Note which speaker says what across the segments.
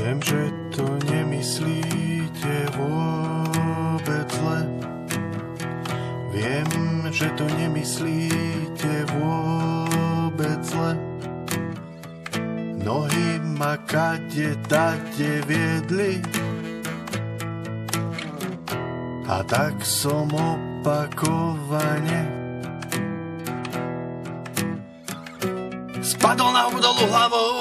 Speaker 1: Viem, že to nemyslíte vôbec zle. Viem, že to nemyslíte vôbec zle. Nohy ma kade tade viedli a tak som opakovane spadol na hubu dolu hlavou,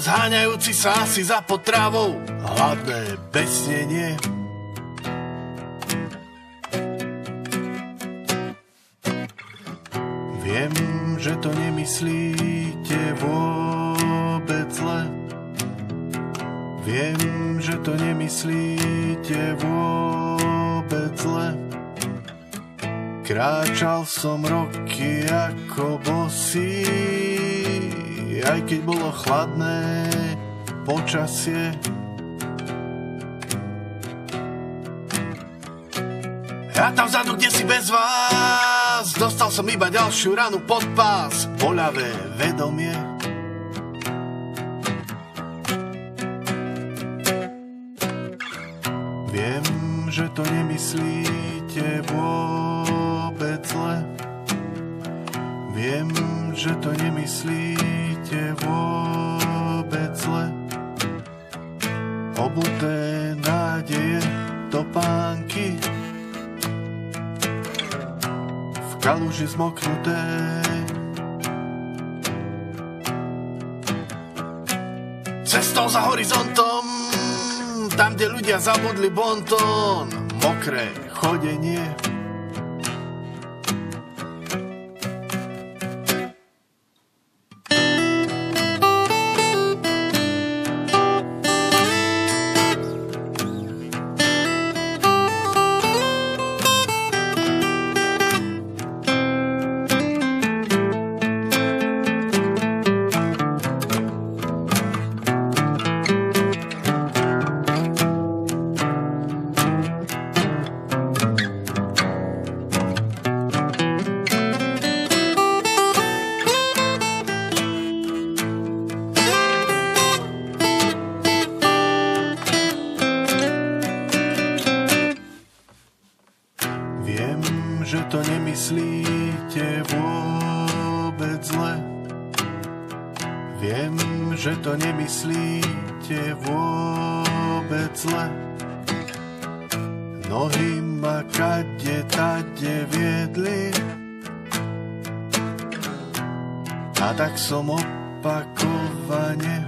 Speaker 1: zháňajúci sa asi za potravou. Hladné besnenie. Viem, že to nemyslíte vôbec zle. Viem, že to nemyslíte vôbec zle. Kráčal som roky ako bosý, aj keď bolo chladné počasie. Ja tam vzadu, kde si bez vás, dostal som iba ďalšiu ranu pod pás, boľavé vedomie. Viem, že to nemyslíte vôbec zle. Viem, že to nemyslíte vôbec zle. Obuté nádeje, topánky, v kaluži zmoknuté. Cestou za horizontom, tam, kde ľudia zabudli bontón, mokré chodenie. Že to nemyslíte vôbec zle. Viem, že to nemyslíte vôbec zle. Nohy ma kade tade viedli a tak som opakovane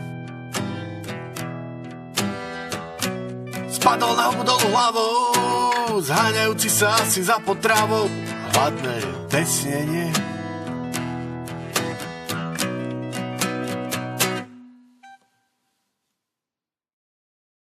Speaker 1: spadol na hubu dolu hlavou, zháňajúci sa asi za potravou. Hladné besnenie.